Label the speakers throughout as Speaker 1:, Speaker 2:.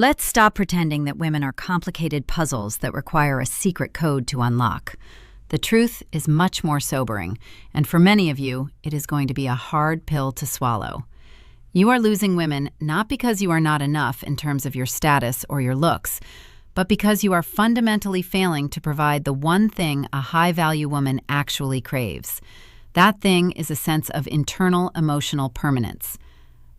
Speaker 1: Let's stop pretending that women are complicated puzzles that require a secret code to unlock. The truth is much more sobering, and for many of you, it is going to be a hard pill to swallow. You are losing women not because you are not enough in terms of your status or your looks, but because you are fundamentally failing to provide the one thing a high-value woman actually craves. That thing is a sense of internal emotional permanence.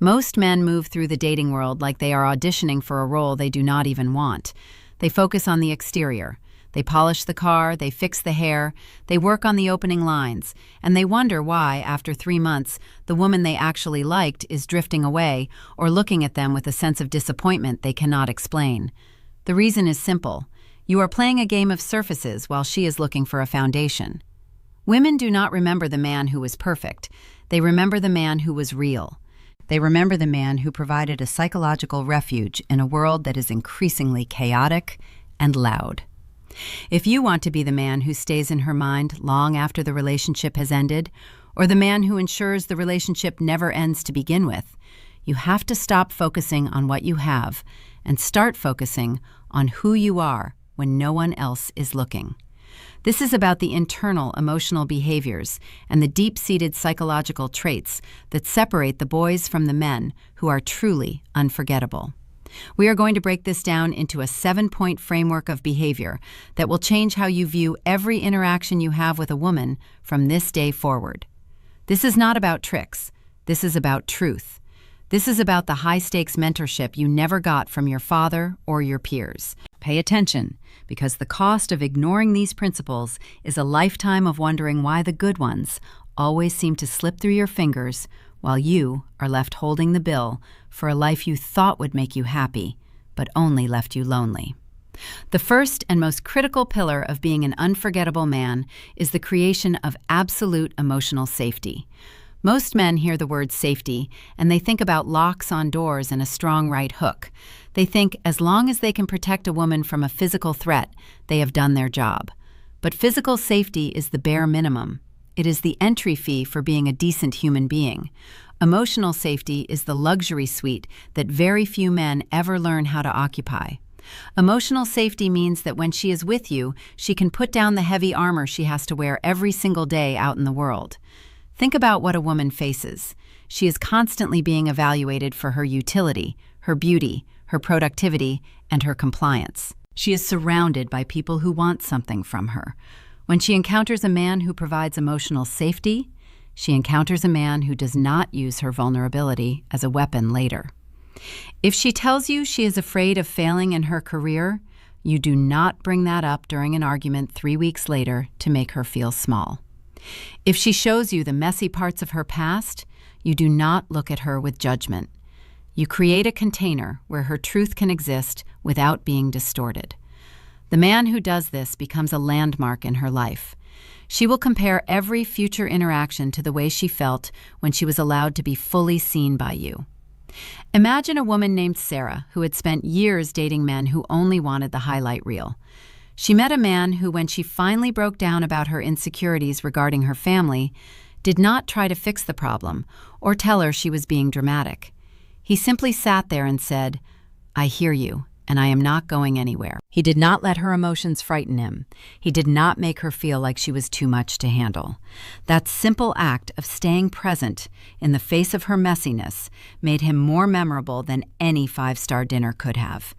Speaker 1: Most men move through the dating world like they are auditioning for a role they do not even want. They focus on the exterior. They polish the car, they fix the hair, they work on the opening lines, and they wonder why, after 3 months, the woman they actually liked is drifting away or looking at them with a sense of disappointment they cannot explain. The reason is simple. You are playing a game of surfaces while she is looking for a foundation. Women do not remember the man who was perfect. They remember the man who was real. They remember the man who provided a psychological refuge in a world that is increasingly chaotic and loud. If you want to be the man who stays in her mind long after the relationship has ended, or the man who ensures the relationship never ends to begin with, you have to stop focusing on what you have and start focusing on who you are when no one else is looking. This is about the internal emotional behaviors and the deep-seated psychological traits that separate the boys from the men who are truly unforgettable. We are going to break this down into a 7-point framework of behavior that will change how you view every interaction you have with a woman from this day forward. This is not about tricks. This is about truth. This is about the high-stakes mentorship you never got from your father or your peers. Pay attention, because the cost of ignoring these principles is a lifetime of wondering why the good ones always seem to slip through your fingers while you are left holding the bill for a life you thought would make you happy, but only left you lonely. The first and most critical pillar of being an unforgettable man is the creation of absolute emotional safety. Most men hear the word safety, and they think about locks on doors and a strong right hook. They think as long as they can protect a woman from a physical threat, they have done their job. But physical safety is the bare minimum. It is the entry fee for being a decent human being. Emotional safety is the luxury suite that very few men ever learn how to occupy. Emotional safety means that when she is with you, she can put down the heavy armor she has to wear every single day out in the world. Think about what a woman faces. She is constantly being evaluated for her utility, her beauty, her productivity, and her compliance. She is surrounded by people who want something from her. When she encounters a man who provides emotional safety, she encounters a man who does not use her vulnerability as a weapon later. If she tells you she is afraid of failing in her career, you do not bring that up during an argument 3 weeks later to make her feel small. If she shows you the messy parts of her past, you do not look at her with judgment. You create a container where her truth can exist without being distorted. The man who does this becomes a landmark in her life. She will compare every future interaction to the way she felt when she was allowed to be fully seen by you. Imagine a woman named Sarah who had spent years dating men who only wanted the highlight reel. She met a man who, when she finally broke down about her insecurities regarding her family, did not try to fix the problem or tell her she was being dramatic. He simply sat there and said, "I hear you, and I am not going anywhere." He did not let her emotions frighten him. He did not make her feel like she was too much to handle. That simple act of staying present in the face of her messiness made him more memorable than any 5-star dinner could have.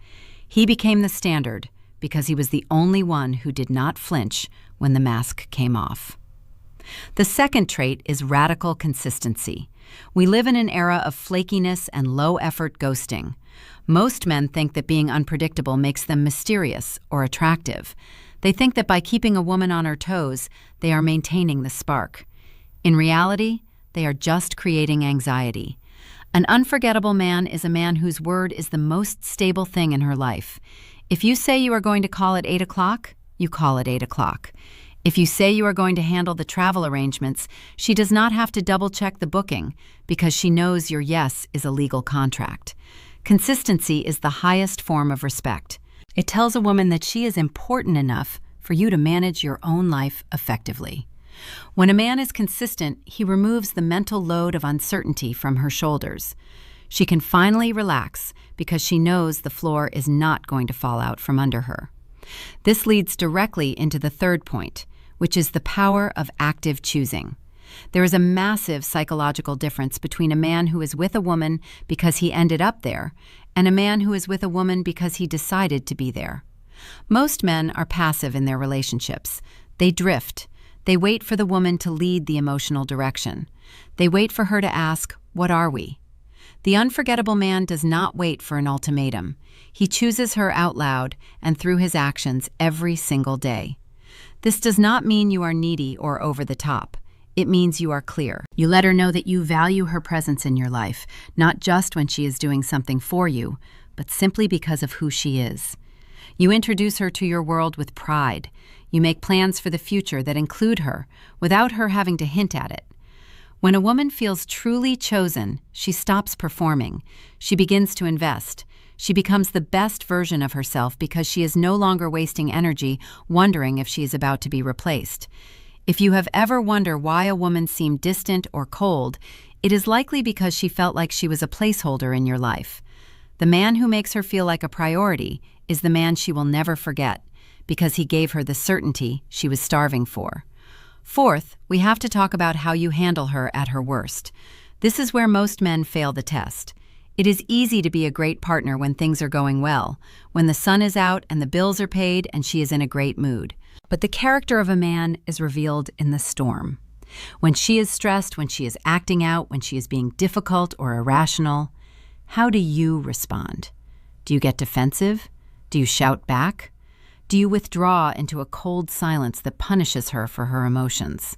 Speaker 1: He became the standard because he was the only one who did not flinch when the mask came off. The second trait is radical consistency. We live in an era of flakiness and low-effort ghosting. Most men think that being unpredictable makes them mysterious or attractive. They think that by keeping a woman on her toes, they are maintaining the spark. In reality, they are just creating anxiety. An unforgettable man is a man whose word is the most stable thing in her life. If you say you are going to call at 8 o'clock, you call at 8 o'clock. If you say you are going to handle the travel arrangements, she does not have to double-check the booking because she knows your yes is a legal contract. Consistency is the highest form of respect. It tells a woman that she is important enough for you to manage your own life effectively. When a man is consistent, he removes the mental load of uncertainty from her shoulders. She can finally relax because she knows the floor is not going to fall out from under her. This leads directly into the third point, which is the power of active choosing. There is a massive psychological difference between a man who is with a woman because he ended up there and a man who is with a woman because he decided to be there. Most men are passive in their relationships. They drift. They wait for the woman to lead the emotional direction. They wait for her to ask, "What are we?" The unforgettable man does not wait for an ultimatum. He chooses her out loud and through his actions every single day. This does not mean you are needy or over the top. It means you are clear. You let her know that you value her presence in your life, not just when she is doing something for you, but simply because of who she is. You introduce her to your world with pride. You make plans for the future that include her, without her having to hint at it. When a woman feels truly chosen, she stops performing. She begins to invest. She becomes the best version of herself because she is no longer wasting energy wondering if she is about to be replaced. If you have ever wondered why a woman seemed distant or cold, it is likely because she felt like she was a placeholder in your life. The man who makes her feel like a priority is the man she will never forget, because he gave her the certainty she was starving for. Fourth, we have to talk about how you handle her at her worst. This is where most men fail the test. It is easy to be a great partner when things are going well, when the sun is out and the bills are paid and she is in a great mood. But the character of a man is revealed in the storm. When she is stressed, when she is acting out, when she is being difficult or irrational, how do you respond? Do you get defensive? Do you shout back? Do you withdraw into a cold silence that punishes her for her emotions?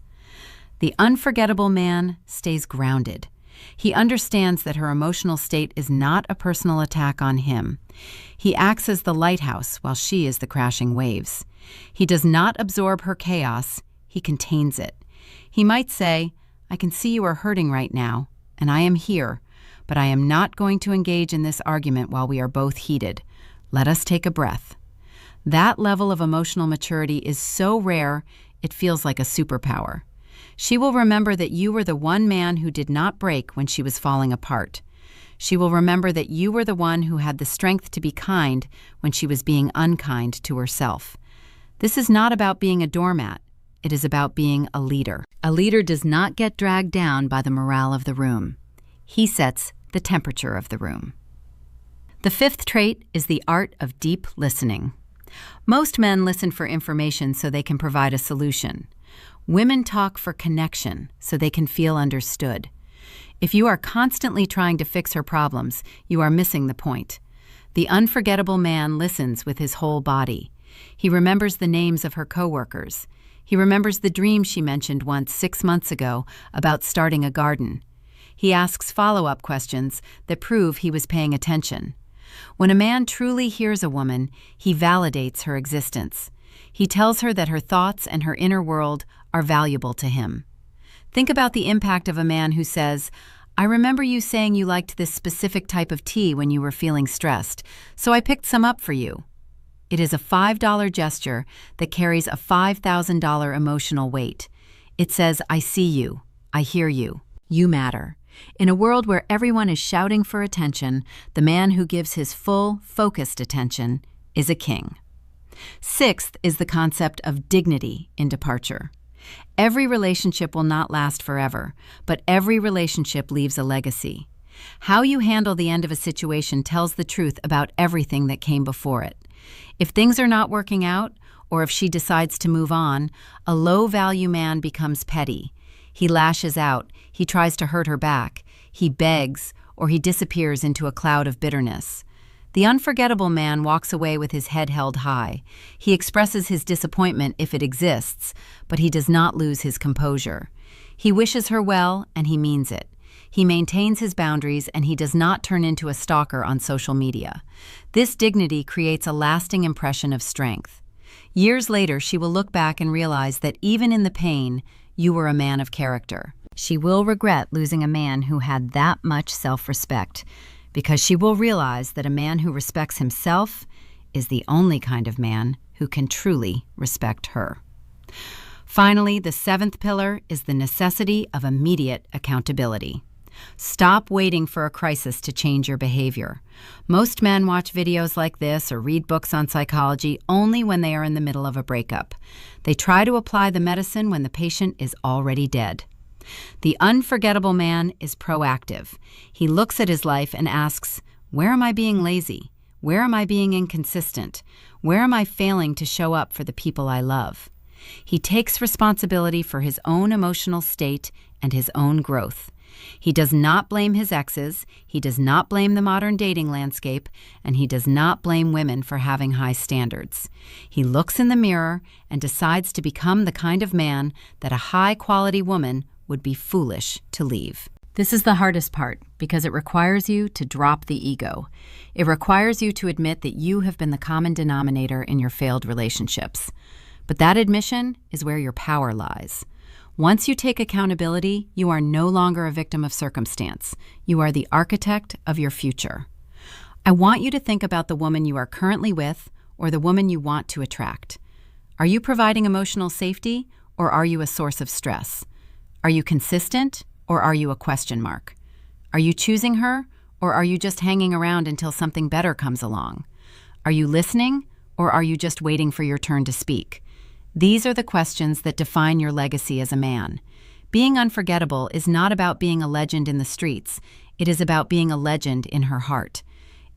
Speaker 1: The unforgettable man stays grounded. He understands that her emotional state is not a personal attack on him. He acts as the lighthouse while she is the crashing waves. He does not absorb her chaos, he contains it. He might say, "I can see you are hurting right now, and I am here, but I am not going to engage in this argument while we are both heated. Let us take a breath." That level of emotional maturity is so rare, it feels like a superpower. She will remember that you were the one man who did not break when she was falling apart. She will remember that you were the one who had the strength to be kind when she was being unkind to herself. This is not about being a doormat. It is about being a leader. A leader does not get dragged down by the morale of the room. He sets the temperature of the room. The fifth trait is the art of deep listening. Most men listen for information so they can provide a solution. Women talk for connection so they can feel understood. If you are constantly trying to fix her problems, you are missing the point. The unforgettable man listens with his whole body. He remembers the names of her coworkers. He remembers the dream she mentioned once 6 months ago about starting a garden. He asks follow-up questions that prove he was paying attention. When a man truly hears a woman, he validates her existence. He tells her that her thoughts and her inner world are valuable to him. Think about the impact of a man who says, "I remember you saying you liked this specific type of tea when you were feeling stressed, so I picked some up for you." It is a $5 gesture that carries a $5,000 emotional weight. It says, "I see you. I hear you. You matter." In a world where everyone is shouting for attention, the man who gives his full, focused attention is a king. Sixth is the concept of dignity in departure. Every relationship will not last forever, but every relationship leaves a legacy. How you handle the end of a situation tells the truth about everything that came before it. If things are not working out, or if she decides to move on, a low-value man becomes petty. He lashes out, he tries to hurt her back, he begs, or he disappears into a cloud of bitterness. The unforgettable man walks away with his head held high. He expresses his disappointment if it exists, but he does not lose his composure. He wishes her well, and he means it. He maintains his boundaries, and he does not turn into a stalker on social media. This dignity creates a lasting impression of strength. Years later, she will look back and realize that even in the pain, you were a man of character. She will regret losing a man who had that much self-respect, because she will realize that a man who respects himself is the only kind of man who can truly respect her. Finally, the seventh pillar is the necessity of immediate accountability. Stop waiting for a crisis to change your behavior. Most men watch videos like this or read books on psychology only when they are in the middle of a breakup. They try to apply the medicine when the patient is already dead. The unforgettable man is proactive. He looks at his life and asks, where am I being lazy? Where am I being inconsistent? Where am I failing to show up for the people I love? He takes responsibility for his own emotional state and his own growth. He does not blame his exes, he does not blame the modern dating landscape, and he does not blame women for having high standards. He looks in the mirror and decides to become the kind of man that a high-quality woman would be foolish to leave. This is the hardest part because it requires you to drop the ego. It requires you to admit that you have been the common denominator in your failed relationships. But that admission is where your power lies. Once you take accountability, you are no longer a victim of circumstance. You are the architect of your future. I want you to think about the woman you are currently with or the woman you want to attract. Are you providing emotional safety or are you a source of stress? Are you consistent or are you a question mark? Are you choosing her or are you just hanging around until something better comes along? Are you listening or are you just waiting for your turn to speak? These are the questions that define your legacy as a man. Being unforgettable is not about being a legend in the streets. It is about being a legend in her heart.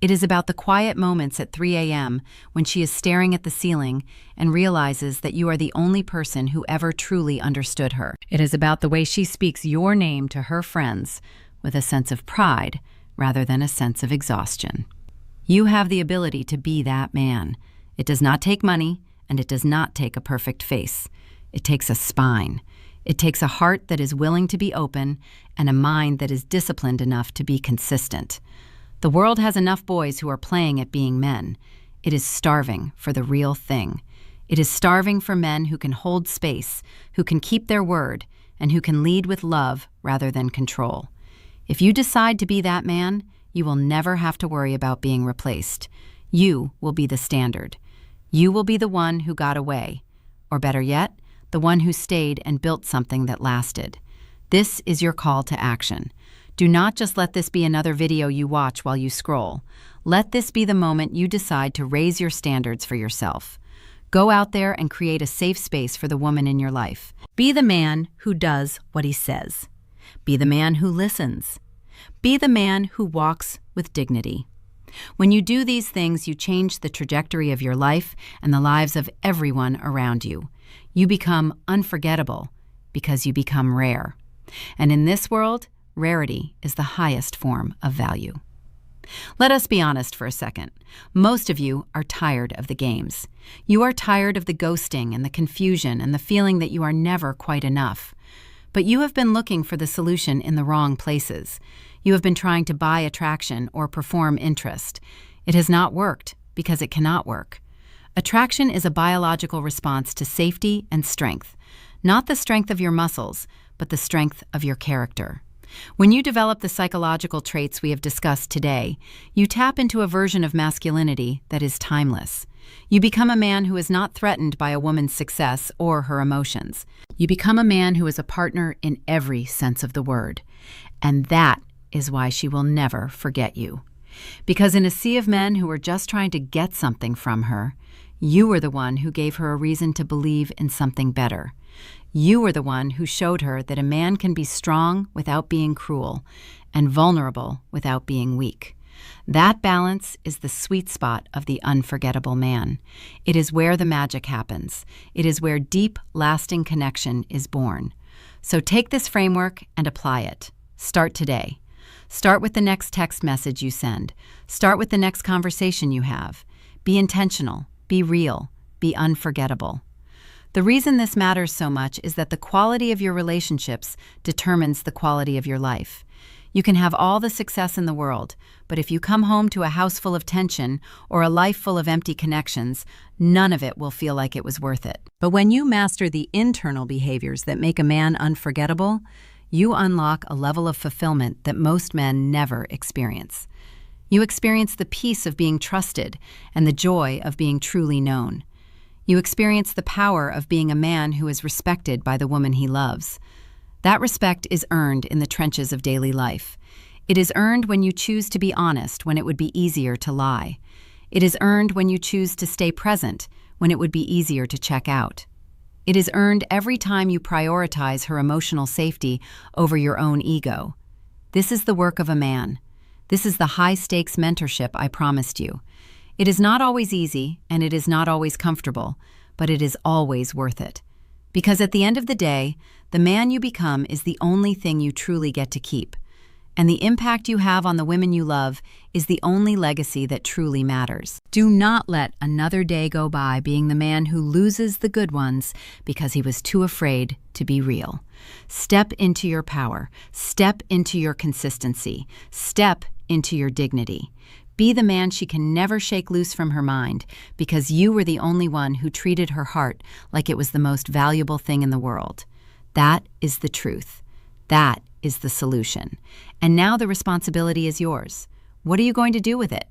Speaker 1: It is about the quiet moments at 3 a.m. when she is staring at the ceiling and realizes that you are the only person who ever truly understood her. It is about the way she speaks your name to her friends with a sense of pride rather than a sense of exhaustion. You have the ability to be that man. It does not take money, and it does not take a perfect face. It takes a spine. It takes a heart that is willing to be open and a mind that is disciplined enough to be consistent. The world has enough boys who are playing at being men. It is starving for the real thing. It is starving for men who can hold space, who can keep their word, and who can lead with love rather than control. If you decide to be that man, you will never have to worry about being replaced. You will be the standard. You will be the one who got away, or better yet, the one who stayed and built something that lasted. This is your call to action. Do not just let this be another video you watch while you scroll. Let this be the moment you decide to raise your standards for yourself. Go out there and create a safe space for the woman in your life. Be the man who does what he says. Be the man who listens. Be the man who walks with dignity. When you do these things, you change the trajectory of your life and the lives of everyone around you. You become unforgettable because you become rare. And in this world, rarity is the highest form of value. Let us be honest for a second. Most of you are tired of the games. You are tired of the ghosting and the confusion and the feeling that you are never quite enough. But you have been looking for the solution in the wrong places. You have been trying to buy attraction or perform interest. It has not worked because it cannot work. Attraction is a biological response to safety and strength, not the strength of your muscles, but the strength of your character. When you develop the psychological traits we have discussed today, you tap into a version of masculinity that is timeless. You become a man who is not threatened by a woman's success or her emotions. You become a man who is a partner in every sense of the word. And that is why she will never forget you. Because in a sea of men who are just trying to get something from her, you were the one who gave her a reason to believe in something better. You were the one who showed her that a man can be strong without being cruel and vulnerable without being weak. That balance is the sweet spot of the unforgettable man. It is where the magic happens. It is where deep, lasting connection is born. So take this framework and apply it. Start today. Start with the next text message you send. Start with the next conversation you have. Be intentional. Be real. Be unforgettable. The reason this matters so much is that the quality of your relationships determines the quality of your life. You can have all the success in the world, but if you come home to a house full of tension or a life full of empty connections, none of it will feel like it was worth it. But when you master the internal behaviors that make a man unforgettable, you unlock a level of fulfillment that most men never experience. You experience the peace of being trusted and the joy of being truly known. You experience the power of being a man who is respected by the woman he loves. That respect is earned in the trenches of daily life. It is earned when you choose to be honest when it would be easier to lie. It is earned when you choose to stay present when it would be easier to check out. It is earned every time you prioritize her emotional safety over your own ego. This is the work of a man. This is the high-stakes mentorship I promised you. It is not always easy, and it is not always comfortable, but it is always worth it. Because at the end of the day, the man you become is the only thing you truly get to keep. And the impact you have on the women you love is the only legacy that truly matters. Do not let another day go by being the man who loses the good ones because he was too afraid to be real. Step into your power. Step into your consistency. Step into your dignity. Be the man she can never shake loose from her mind because you were the only one who treated her heart like it was the most valuable thing in the world. That is the truth. That is the solution. And now the responsibility is yours. What are you going to do with it?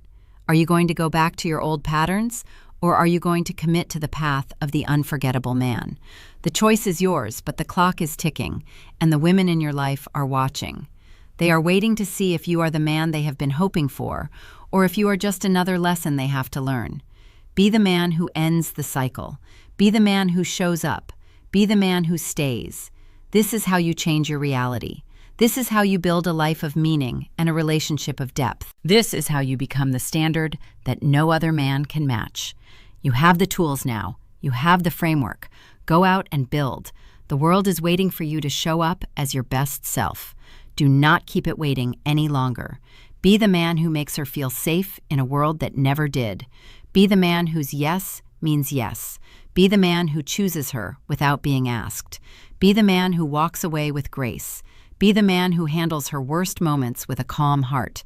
Speaker 1: Are you going to go back to your old patterns, or are you going to commit to the path of the unforgettable man? The choice is yours, but the clock is ticking, and the women in your life are watching. They are waiting to see if you are the man they have been hoping for, or if you are just another lesson they have to learn. Be the man who ends the cycle. Be the man who shows up. Be the man who stays. This is how you change your reality. This is how you build a life of meaning and a relationship of depth. This is how you become the standard that no other man can match. You have the tools now. You have the framework. Go out and build. The world is waiting for you to show up as your best self. Do not keep it waiting any longer. Be the man who makes her feel safe in a world that never did. Be the man whose yes means yes. Be the man who chooses her without being asked. Be the man who walks away with grace. Be the man who handles her worst moments with a calm heart.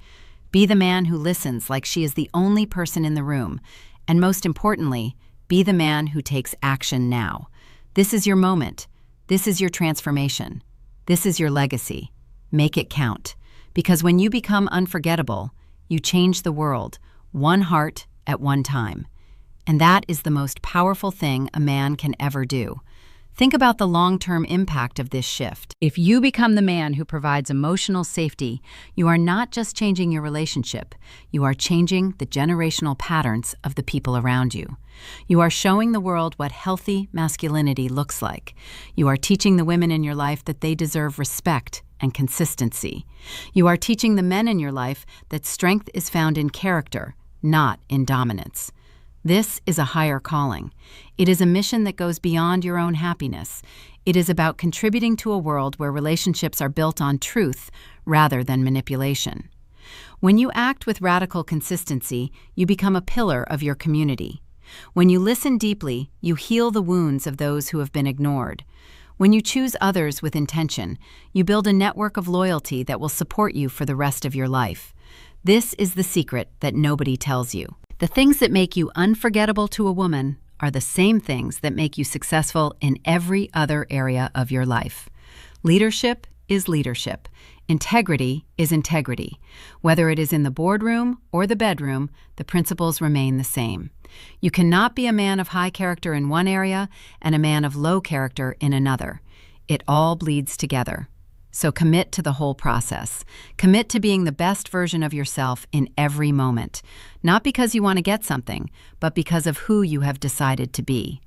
Speaker 1: Be the man who listens like she is the only person in the room. And most importantly, be the man who takes action now. This is your moment. This is your transformation. This is your legacy. Make it count. Because when you become unforgettable, you change the world, one heart at one time. And that is the most powerful thing a man can ever do. Think about the long-term impact of this shift. If you become the man who provides emotional safety, you are not just changing your relationship, you are changing the generational patterns of the people around you. You are showing the world what healthy masculinity looks like. You are teaching the women in your life that they deserve respect and consistency. You are teaching the men in your life that strength is found in character, not in dominance. This is a higher calling. It is a mission that goes beyond your own happiness. It is about contributing to a world where relationships are built on truth rather than manipulation. When you act with radical consistency, you become a pillar of your community. When you listen deeply, you heal the wounds of those who have been ignored. When you choose others with intention, you build a network of loyalty that will support you for the rest of your life. This is the secret that nobody tells you. The things that make you unforgettable to a woman are the same things that make you successful in every other area of your life. Leadership is leadership. Integrity is integrity. Whether it is in the boardroom or the bedroom, the principles remain the same. You cannot be a man of high character in one area and a man of low character in another. It all bleeds together. So commit to the whole process. Commit to being the best version of yourself in every moment, not because you want to get something, but because of who you have decided to be.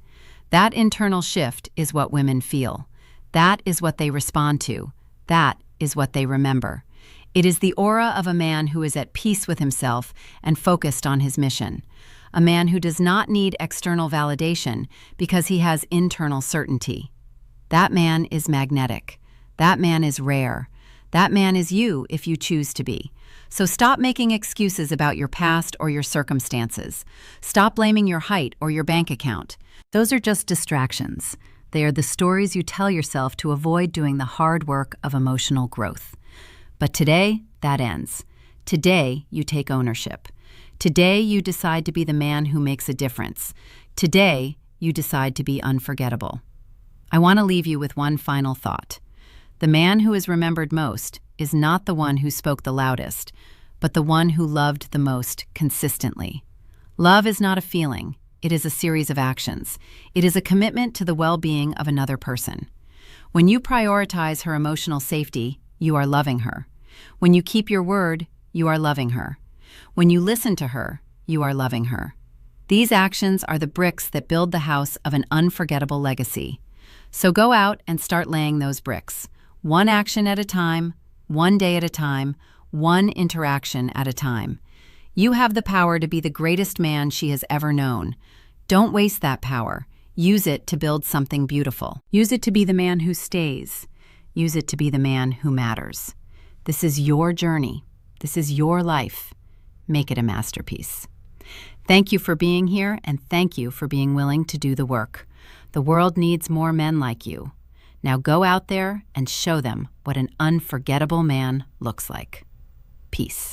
Speaker 1: That internal shift is what women feel. That is what they respond to. That is what they remember. It is the aura of a man who is at peace with himself and focused on his mission. A man who does not need external validation because he has internal certainty. That man is magnetic. That man is rare. That man is you if you choose to be. So stop making excuses about your past or your circumstances. Stop blaming your height or your bank account. Those are just distractions. They are the stories you tell yourself to avoid doing the hard work of emotional growth. But today, that ends. Today, you take ownership. Today, you decide to be the man who makes a difference. Today, you decide to be unforgettable. I want to leave you with one final thought. The man who is remembered most is not the one who spoke the loudest, but the one who loved the most consistently. Love is not a feeling. It is a series of actions. It is a commitment to the well-being of another person. When you prioritize her emotional safety, you are loving her. When you keep your word, you are loving her. When you listen to her, you are loving her. These actions are the bricks that build the house of an unforgettable legacy. So go out and start laying those bricks, one action at a time, one day at a time, one interaction at a time. You have the power to be the greatest man she has ever known. Don't waste that power. Use it to build something beautiful. Use it to be the man who stays. Use it to be the man who matters. This is your journey. This is your life. Make it a masterpiece. Thank you for being here, and thank you for being willing to do the work. The world needs more men like you. Now go out there and show them what an unforgettable man looks like. Peace.